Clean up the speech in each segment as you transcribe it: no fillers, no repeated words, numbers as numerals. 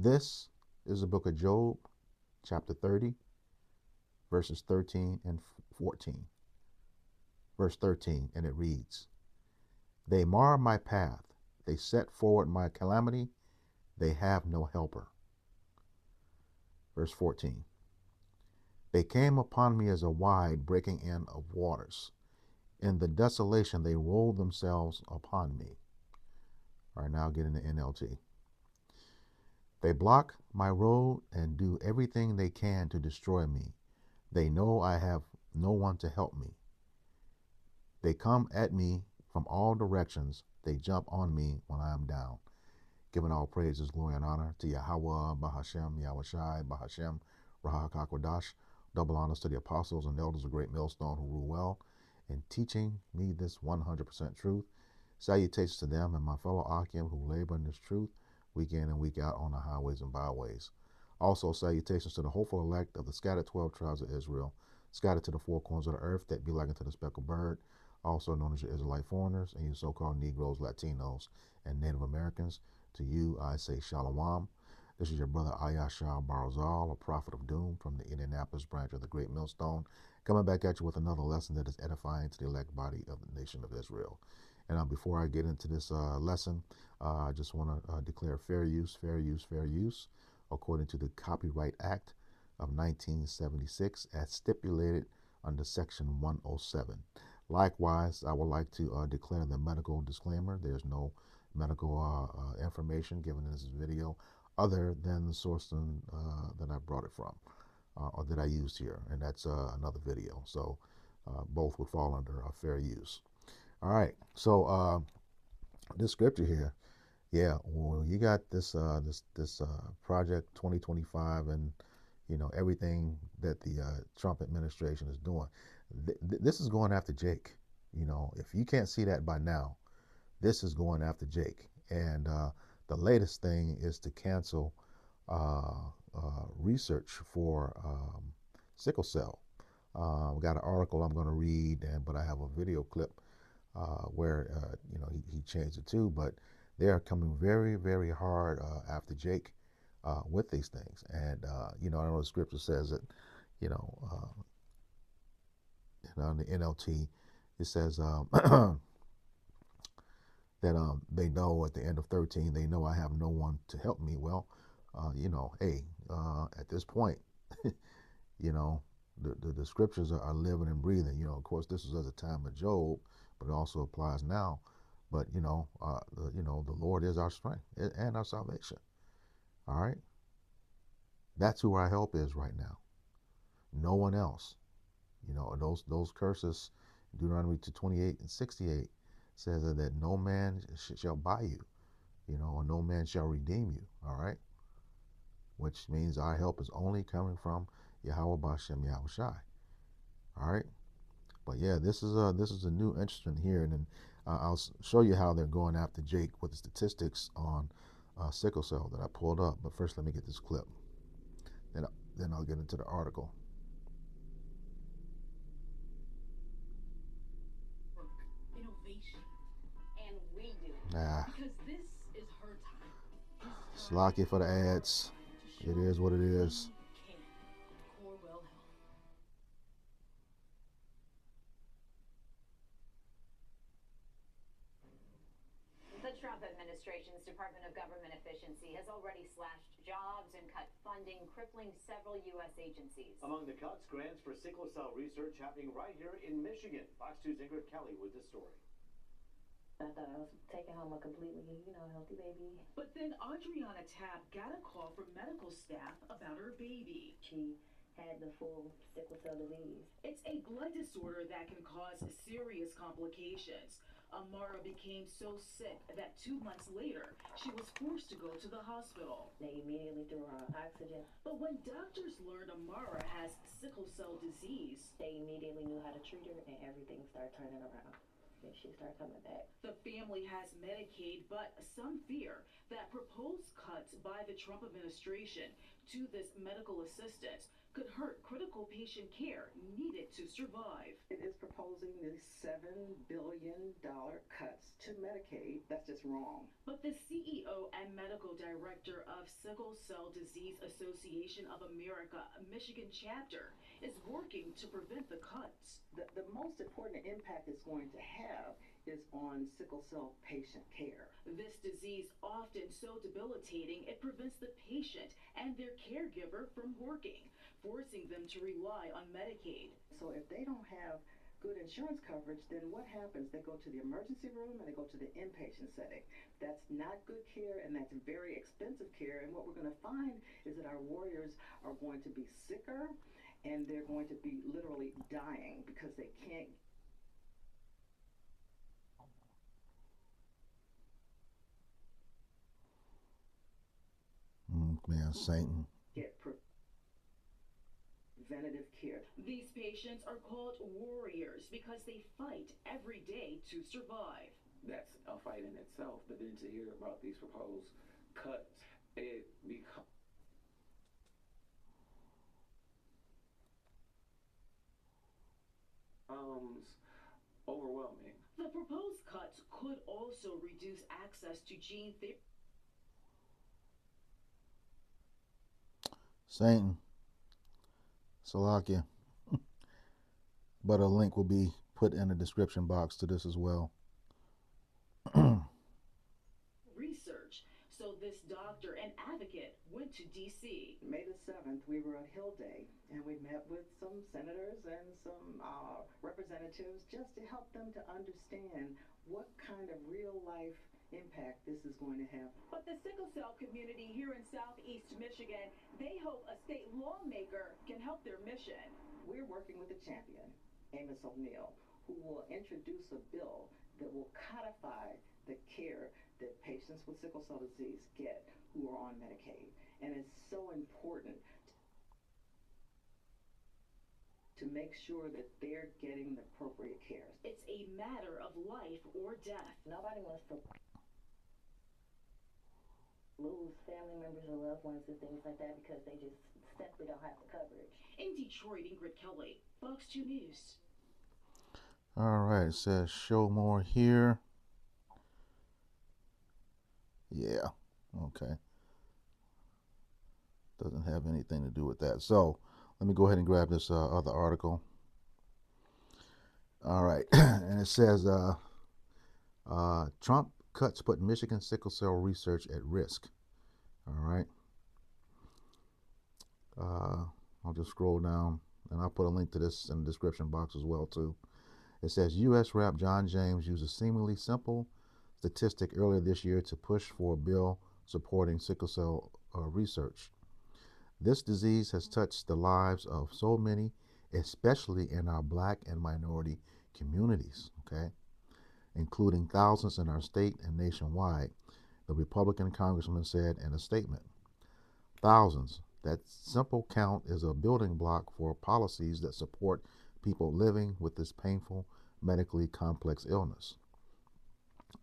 This is the book of Job, chapter 30, verses 13 and 14. Verse 13, and it reads, They mar my path, they set forward my calamity, they have no helper. Verse 14, They came upon me as a wide breaking in of waters. In the desolation they rolled themselves upon me. All right, now getting the NLT. They block my road and do everything they can to destroy me. They know I have no one to help me. They come at me from all directions. They jump on me when I am down. Giving all praises, glory, and honor to Yahweh, Bahashem, Yahushai, Bahashem, Rahak HaKodash. Double honors to the apostles and elders of Great Millstone who rule well in teaching me this 100% truth. Salutations to them and my fellow Akim who labor in this truth week in and week out on the highways and byways. Also, salutations to the hopeful elect of the scattered 12 tribes of Israel, scattered to the four corners of the earth that be like unto the speckled bird, also known as your Israelite foreigners and you so-called Negroes, Latinos, and Native Americans. To you, I say Shalom. This is your brother Ayashar Barzal, a prophet of doom from the Indianapolis branch of the Great Millstone, coming back at you with another lesson that is edifying to the elect body of the nation of Israel. And before I get into this lesson, I just want to declare fair use, according to the Copyright Act of 1976, as stipulated under Section 107. Likewise, I would like to declare the medical disclaimer. There's no medical information given in this video other than the source that I brought it from or that I used here, and that's another video. So both would fall under fair use. All right, so this scripture here, yeah, well, you got this Project 2025 and everything that the Trump administration is doing. This is going after Jake. If you can't see that by now, this is going after Jake. And the latest thing is to cancel research for sickle cell. We got an article I'm going to read, but I have a video clip where he changed it too. But they are coming very, very hard after Jake with these things. And I know the scripture says that in the NLT it says that they know at the end of 13, they know I have no one to help me. Well, hey, at this point, the scriptures are living and breathing. Of course, this was at the time of Job, but it also applies now. But the Lord is our strength and our salvation. All right, that's who our help is right now. No one else. Those curses, Deuteronomy 28 and 68 says that no man shall buy you, or no man shall redeem you. All right, which means our help is only coming from Yahweh Bashem Yahushai. All right, but yeah, this is a new interesting here, and then I'll show you how they're going after Jake with the statistics on sickle cell that I pulled up. But first, let me get this clip. Then I'll get into the article. Because this is her time. Slocky for the ads. It is what it is. The Trump administration's Department of Government Efficiency has already slashed jobs and cut funding, crippling several U.S. agencies. Among the cuts, grants for sickle cell research happening right here in Michigan. Fox 2's Ingrid Kelly with the story. I thought I was taking home a completely, healthy baby. But then Adriana Tapp got a call from medical staff about her baby. She had the full sickle cell disease. It's a blood disorder that can cause serious complications. Amara became so sick that 2 months later, she was forced to go to the hospital. They immediately threw her on oxygen. But when doctors learned Amara has sickle cell disease, they immediately knew how to treat her, and everything started turning around. She started coming back. The family has Medicaid, but some fear that proposed cuts by the Trump administration to this medical assistance could hurt critical patient care needed to survive. It is proposing the $7 billion cuts to Medicaid. That's just wrong. But the CEO and medical director of Sickle Cell Disease Association of America, Michigan chapter, is working to prevent the cuts. The most important impact it's going to have is on sickle cell patient care. This disease, often so debilitating, it prevents the patient and their caregiver from working, forcing them to rely on Medicaid. So if they don't have good insurance coverage, then what happens? They go to the emergency room and they go to the inpatient setting. That's not good care, and that's very expensive care. And what we're going to find is that our warriors are going to be sicker, and they're going to be literally dying because they can't. Man, Satan. Get preventative care. These patients are called warriors because they fight every day to survive. That's a fight in itself, but then to hear about these proposed cuts, it becomes overwhelming. The proposed cuts could also reduce access to gene therapy. Satan. Salakia. But a link will be put in the description box to this as well. Research. So this doctor and advocate went to D.C. May the 7th, we were at Hill Day, and we met with some senators and some representatives just to help them to understand what kind of real-life impact this is going to have. But the sickle cell community here in Southeast Michigan, they hope a state lawmaker can help their mission. We're working with the champion, Amos O'Neill, who will introduce a bill that will codify the care that patients with sickle cell disease get who are on Medicaid. And it's so important to make sure that they're getting the appropriate care. It's a matter of life or death. Nobody wants to lose family members or loved ones and things like that because they just simply don't have the coverage. In Detroit, Ingrid Kelly, Fox 2 News. All right, it says show more here. Yeah, okay. Doesn't have anything to do with that. So let me go ahead and grab this other article. All right, and it says Trump cuts put Michigan sickle cell research at risk. All right. I'll just scroll down, and I'll put a link to this in the description box as well too. It says U.S. Rep. John James used a seemingly simple statistic earlier this year to push for a bill supporting sickle cell research. This disease has touched the lives of so many, especially in our Black and minority communities, okay, including thousands in our state and nationwide, the Republican congressman said in a statement. Thousands. That simple count is a building block for policies that support people living with this painful, medically complex illness.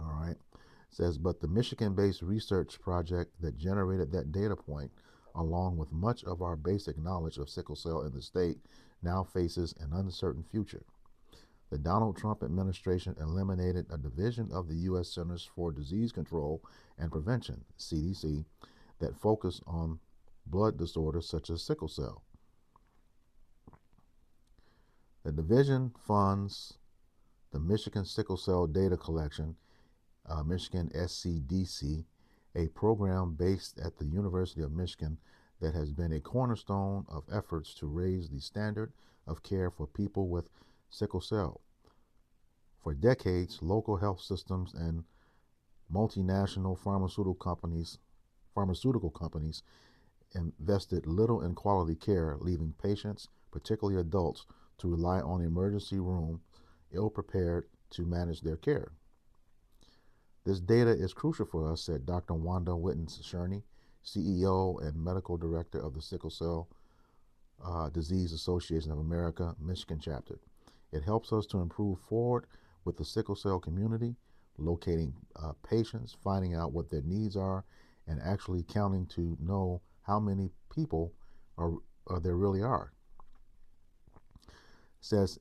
All right. It says, but the Michigan-based research project that generated that data point, along with much of our basic knowledge of sickle cell in the state, now faces an uncertain future. The Donald Trump administration eliminated a division of the U.S. Centers for Disease Control and Prevention, CDC, that focused on blood disorders such as sickle cell. The division funds the Michigan Sickle Cell Data Collection, Michigan SCDC, a program based at the University of Michigan that has been a cornerstone of efforts to raise the standard of care for people with sickle cell. For decades, local health systems and multinational pharmaceutical companies invested little in quality care, leaving patients, particularly adults, to rely on emergency room, ill-prepared to manage their care. This data is crucial for us, said Dr. Wanda Witten-Sherney, CEO and Medical Director of the Sickle Cell Disease Association of America, Michigan chapter. It helps us to improve forward with the sickle cell community, locating patients, finding out what their needs are, and actually counting to know how many people are there really are. It says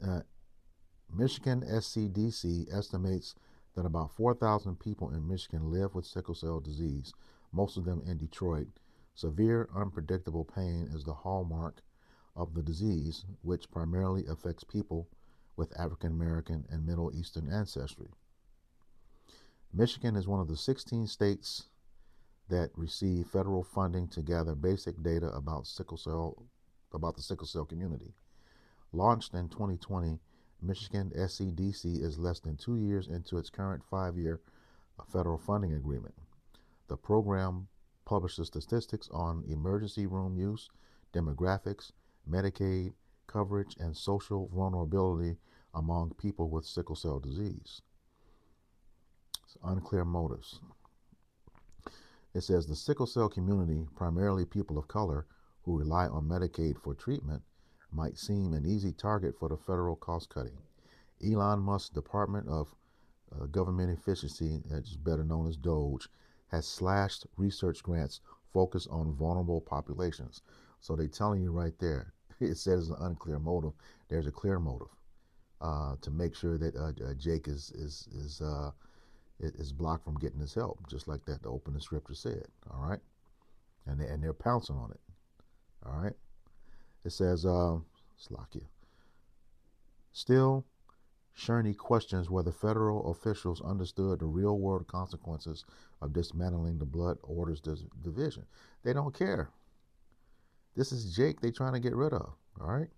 Michigan SCDC estimates that about 4,000 people in Michigan live with sickle cell disease, most of them in Detroit. Severe, unpredictable pain is the hallmark of the disease, which primarily affects people with African American and Middle Eastern ancestry. Michigan is one of the 16 states that receive federal funding to gather basic data about the sickle cell community. Launched in 2020, Michigan SCDC is less than 2 years into its current 5-year federal funding agreement. The program publishes statistics on emergency room use, demographics, Medicaid coverage, and social vulnerability among people with sickle cell disease. It's unclear motives. It says the sickle cell community, primarily people of color who rely on Medicaid for treatment, might seem an easy target for the federal cost cutting. Elon Musk's Department of Government Efficiency, that's better known as DOGE, has slashed research grants focused on vulnerable populations. So they're telling you right there, it says an unclear motive. There's a clear motive to make sure that Jake is blocked from getting his help, just like that the opening scripture said. All right, and they're pouncing on it. All right, it says Slakia. Still, Sherney questions whether federal officials understood the real-world consequences of dismantling the blood orders division. They don't care. This is Jake they're trying to get rid of. All right.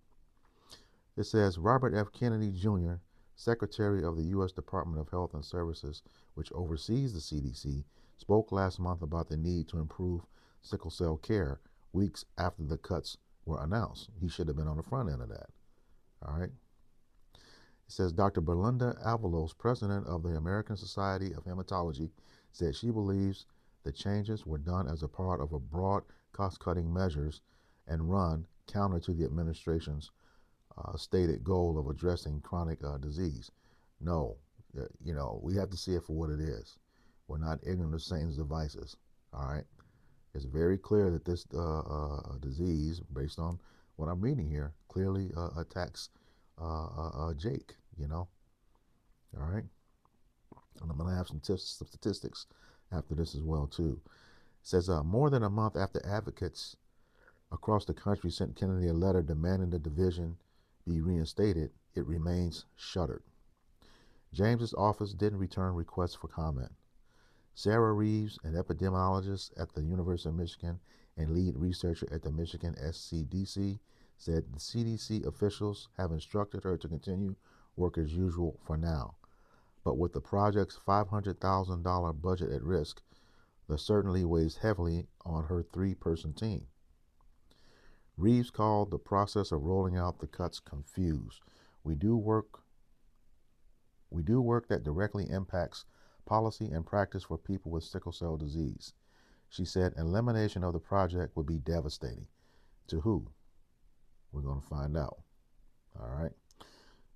It says Robert F. Kennedy Jr., Secretary of the U.S. Department of Health and Services, which oversees the CDC, spoke last month about the need to improve sickle cell care weeks after the cuts were announced. He should have been on the front end of that. All right. It says Dr. Belinda Avalos, president of the American Society of Hematology, said she believes the changes were done as a part of a broad cost-cutting measures and run counter to the administration's stated goal of addressing chronic disease. No, we have to see it for what it is. We're not ignorant of Satan's devices. All right. It's very clear that this disease, based on what I'm reading here, clearly attacks Jake, All right. And I'm going to have some statistics after this as well, too. It says more than a month after advocates across the country sent Kennedy a letter demanding the division be reinstated, it remains shuttered. James's office didn't return requests for comment. Sarah Reeves, an epidemiologist at the University of Michigan and lead researcher at the Michigan SCDC, said the CDC officials have instructed her to continue work as usual for now. But with the project's $500,000 budget at risk, that certainly weighs heavily on her 3-person team. Reeves called the process of rolling out the cuts confused. We do work that directly impacts policy and practice for people with sickle cell disease. She said elimination of the project would be devastating. To who? We're going to find out. All right.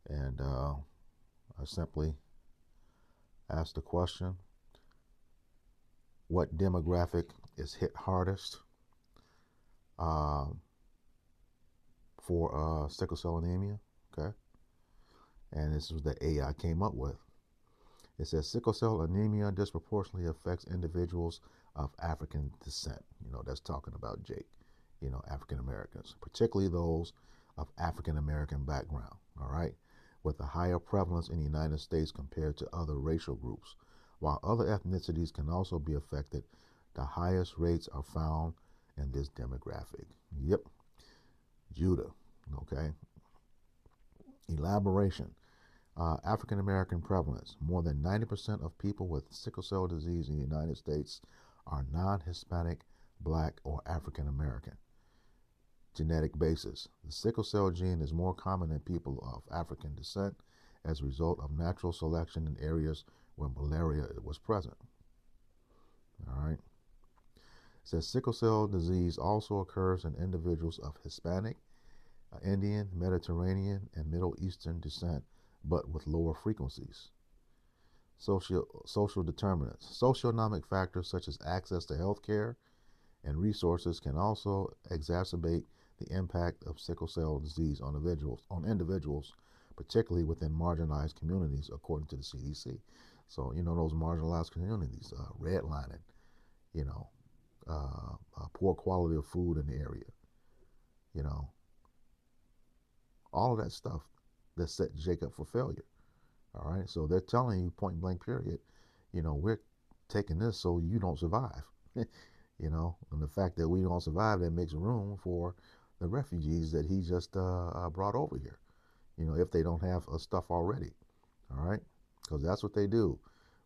And I simply asked the question, what demographic is hit hardest for sickle cell anemia? Okay. And this was the AI came up with. It says sickle cell anemia disproportionately affects individuals of African descent. That's talking about Jake, African Americans, particularly those of African American background, all right, with a higher prevalence in the United States compared to other racial groups. While other ethnicities can also be affected, the highest rates are found in this demographic. Yep. Judah, okay. Elaboration. African American prevalence. More than 90% of people with sickle cell disease in the United States are non-Hispanic, Black, or African American. Genetic basis. The sickle cell gene is more common in people of African descent as a result of natural selection in areas where malaria was present. All right. It says sickle cell disease also occurs in individuals of Hispanic, Indian, Mediterranean, and Middle Eastern descent, but with lower frequencies. Social determinants. Socioeconomic factors such as access to health care and resources can also exacerbate the impact of sickle cell disease on individuals, particularly within marginalized communities, according to the CDC. So, those marginalized communities, redlining, you know, poor quality of food in the area, you know, all of that stuff that set Jake up for failure. All right. So they're telling you point blank period, we're taking this so you don't survive. And the fact that we don't survive, that makes room for the refugees that he just brought over here, if they don't have stuff already. All right. Because that's what they do.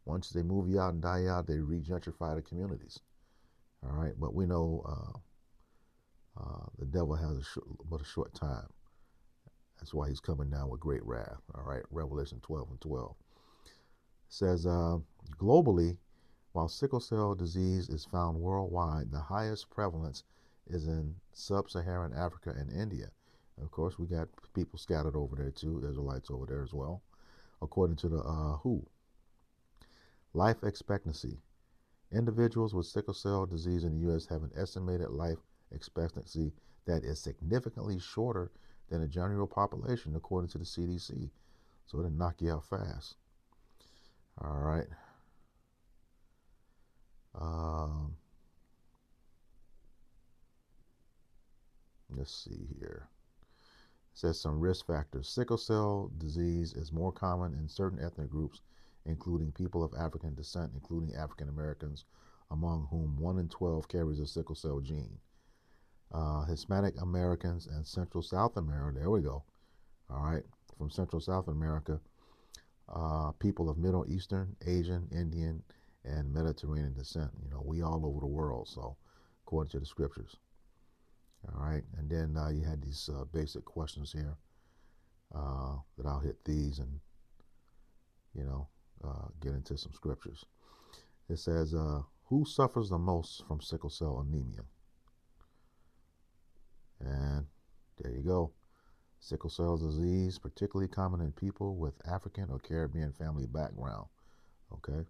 Once they move you out and die out, they re-gentrify the communities. All right. But we know the devil has but a short time. That's why he's coming down with great wrath. All right, Revelation 12:12 says, globally, while sickle cell disease is found worldwide, the highest prevalence is in sub-Saharan Africa and India. And of course, we got people scattered over there too, Israelites over there as well, according to the WHO. Life expectancy. Individuals with sickle cell disease in the U.S. have an estimated life expectancy that is significantly shorter than the general population, according to the CDC. So it'll knock you out fast. All right. Let's see here. It says some risk factors. Sickle cell disease is more common in certain ethnic groups, including people of African descent, including African Americans, among whom 1 in 12 carries a sickle cell gene. Hispanic Americans and Central South America, there we go. All right, from Central South America, people of Middle Eastern, Asian, Indian, and Mediterranean descent. We all over the world, so according to the scriptures. All right, and then you had these basic questions here that I'll hit these and, get into some scriptures. It says, who suffers the most from sickle cell anemia? And there you go. Sickle cell disease, particularly common in people with African or Caribbean family background. Okay.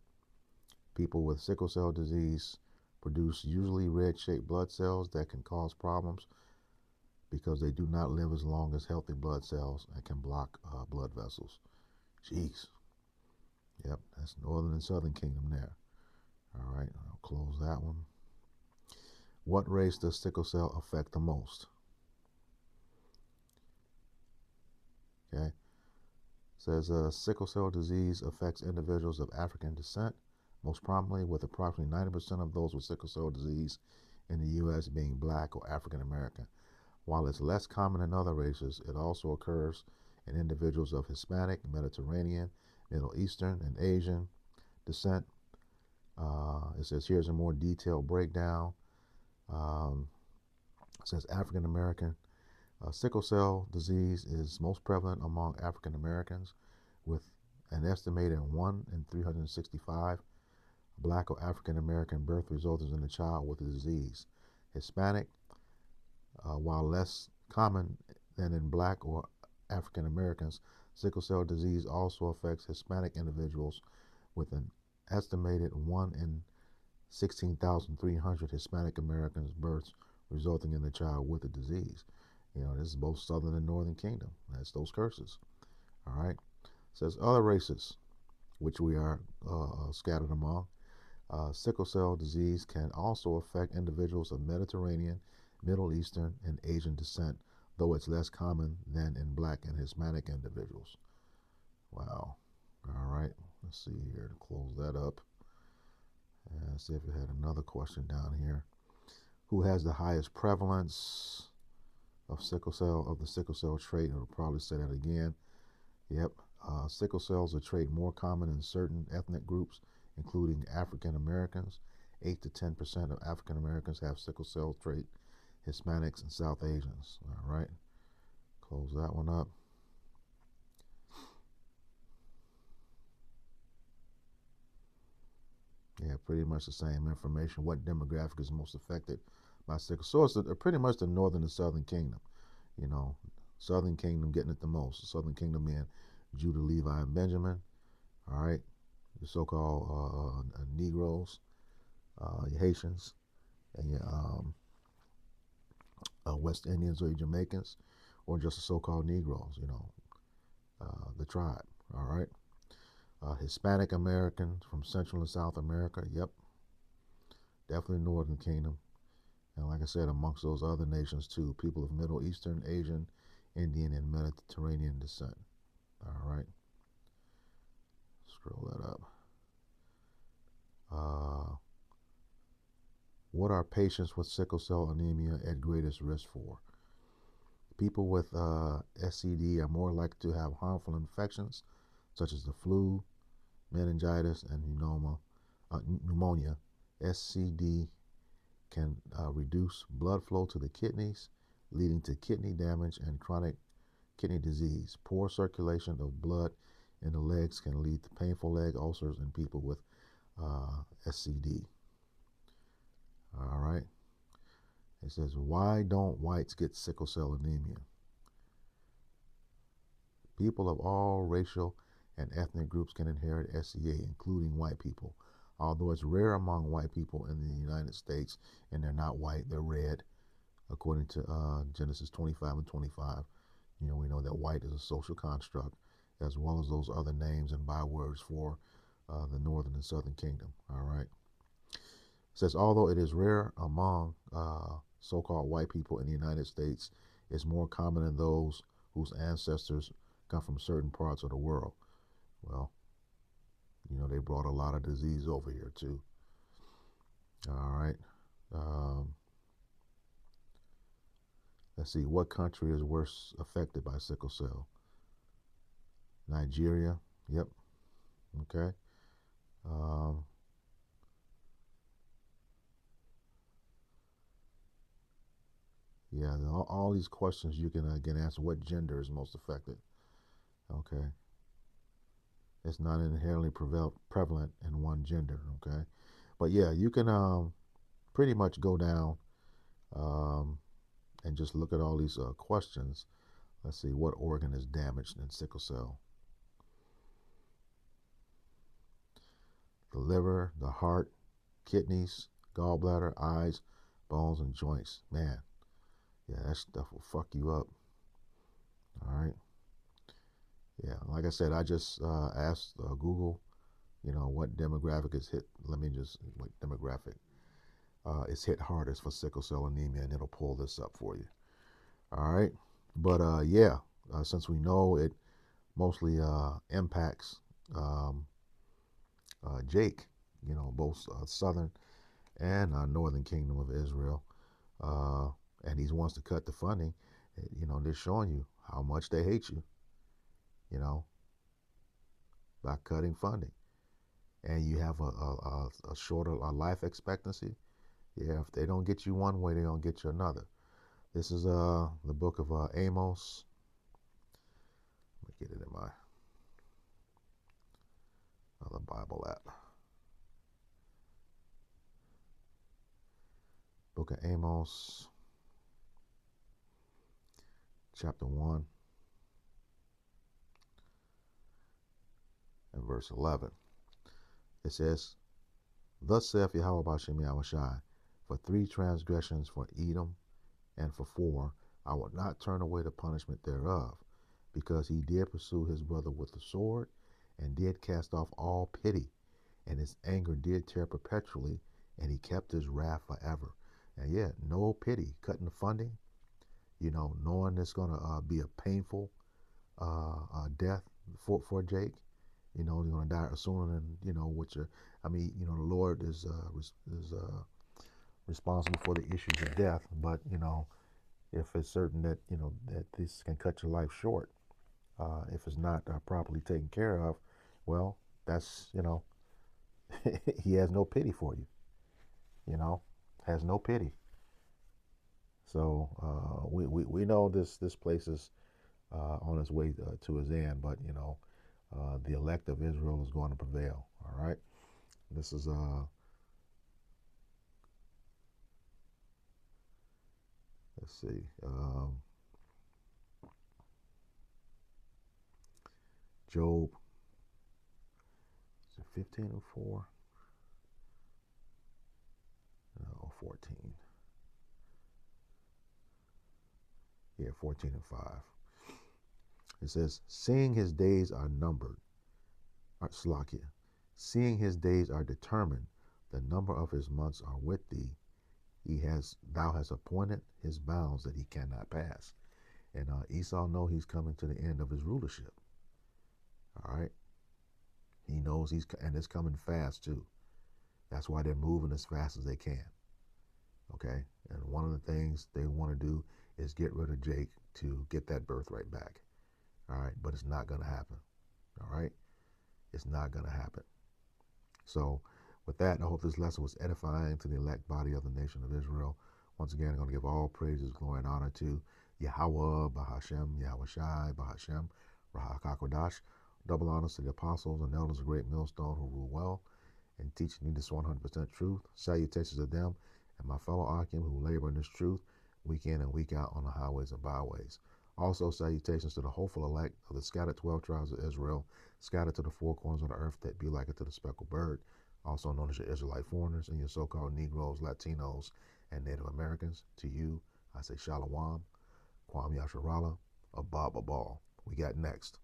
People with sickle cell disease produce usually red-shaped blood cells that can cause problems because they do not live as long as healthy blood cells and can block blood vessels. Jeez. Yep, that's Northern and Southern Kingdom there. All right, I'll close that one. What race does sickle cell affect the most? Okay. It says sickle cell disease affects individuals of African descent, most prominently with approximately 90% of those with sickle cell disease in the U.S. being black or African American. While it's less common in other races, it also occurs in individuals of Hispanic, Mediterranean, Middle Eastern, and Asian descent. It says here's a more detailed breakdown. It says African American. Sickle cell disease is most prevalent among African Americans, with an estimated 1 in 365 black or African American birth resulting in a child with the disease. Hispanic, while less common than in black or African Americans, sickle cell disease also affects Hispanic individuals, with an estimated 1 in 16,300 Hispanic Americans births resulting in a child with the disease. This is both Southern and Northern Kingdom. That's those curses. All right. It says other races, which we are scattered among. Sickle cell disease can also affect individuals of Mediterranean, Middle Eastern, and Asian descent, though it's less common than in black and Hispanic individuals. Wow. All right. Let's see here to close that up. And see if we had another question down here. Who has the highest prevalence of the sickle cell trait? I'll probably say that again. Yep. Sickle cells are a trait more common in certain ethnic groups, including African Americans. 8 to 10% of African Americans have sickle cell trait. Hispanics and South Asians. All right. Close that one up. Yeah, pretty much the same information. What demographic is most affected by sickle cell? So it's pretty much the Northern and Southern Kingdom. Southern Kingdom getting it the most. The Southern Kingdom being Judah, Levi, and Benjamin. All right. The so-called Negroes, your Haitians, and your West Indians or Jamaicans, or just the so-called Negroes, the tribe, all right? Hispanic Americans from Central and South America, yep, definitely Northern Kingdom. And like I said, amongst those other nations too, people of Middle Eastern, Asian, Indian, and Mediterranean descent, all right? Scroll that up. What are patients with sickle cell anemia at greatest risk for? People with SCD are more likely to have harmful infections such as the flu, meningitis, and pneumonia. SCD can reduce blood flow to the kidneys, leading to kidney damage and chronic kidney disease. Poor circulation of blood in the legs can lead to painful leg ulcers in people with SCD. All right. It says, why don't whites get sickle cell anemia? People of all racial and ethnic groups can inherit SCA, including white people. Although it's rare among white people in the United States, and they're not white, they're red, according to Genesis 25 and 25. We know that white is a social construct, as well as those other names and bywords for the northern and southern kingdom. All right. It says, although it is rare among so-called white people in the United States, it's more common in those whose ancestors come from certain parts of the world. Well, they brought a lot of disease over here too. All right. Let's see, what country is worst affected by sickle cell? Nigeria. Yep. Okay. Yeah, all these questions you can again answer. What gender is most affected? Okay. It's not inherently prevalent in one gender. Okay. But yeah, you can pretty much go down and just look at all these questions. Let's see, what organ is damaged in sickle cell? The liver, the heart, kidneys, gallbladder, eyes, bones, and joints. Man, yeah, that stuff will fuck you up. All right. Yeah, like I said, I just asked Google, what demographic is hit. Let me just, what demographic is hit hardest for sickle cell anemia, and it'll pull this up for you. All right. But yeah, since we know it mostly impacts Jake, both southern and northern kingdom of Israel, and he wants to cut the funding, they're showing you how much they hate you, by cutting funding. And you have a shorter life expectancy. Yeah, if they don't get you one way, they don't get you another. This is the book of Amos. Let me get it in my other Bible app. Book of Amos, chapter 1 and verse 11. It says, thus saith Yahweh B'Shem Yahushai, for 3 transgressions for Edom, and for 4, I will not turn away the punishment thereof, because he did pursue his brother with the sword, and did cast off all pity, and his anger did tear perpetually, and he kept his wrath forever. And yet, no pity, cutting the funding, knowing it's going to be a painful death for Jake. He's going to die sooner than, the Lord is responsible for the issues of death. But, if it's certain that, that this can cut your life short, if it's not properly taken care of, well, that's, he has no pity for you, has no pity. So we know this place is on its way to his end, but, the elect of Israel is going to prevail. All right. This is let's see. Job. Is it 15 or 4? No, 14. Yeah, 14 and 5. It says, seeing his days are numbered, Slakia, seeing his days are determined, the number of his months are with thee. Thou hast appointed his bounds that he cannot pass. And Esau know he's coming to the end of his rulership. All right. He knows and it's coming fast too. That's why they're moving as fast as they can. Okay. And one of the things they want to do is get rid of Jake to get that birthright back. All right. But it's not going to happen. All right. It's not going to happen. So with that, I hope this lesson was edifying to the elect body of the nation of Israel. Once again, I'm going to give all praises, glory, and honor to Yahweh, Bahashem, Yahweh Shai, Bahashem, Rahakakodash. Double honors to the apostles and elders of Great Millstone who rule well and teach me this 100% truth. Salutations to them and my fellow Akim who labor in this truth week in and week out on the highways and byways. Also, salutations to the hopeful elect of the scattered 12 tribes of Israel, scattered to the four corners of the earth that be like it to the speckled bird, also known as your Israelite foreigners and your so-called Negroes, Latinos, and Native Americans. To you, I say Shalom, Kwam Yasharala, Abab Abal. We got next.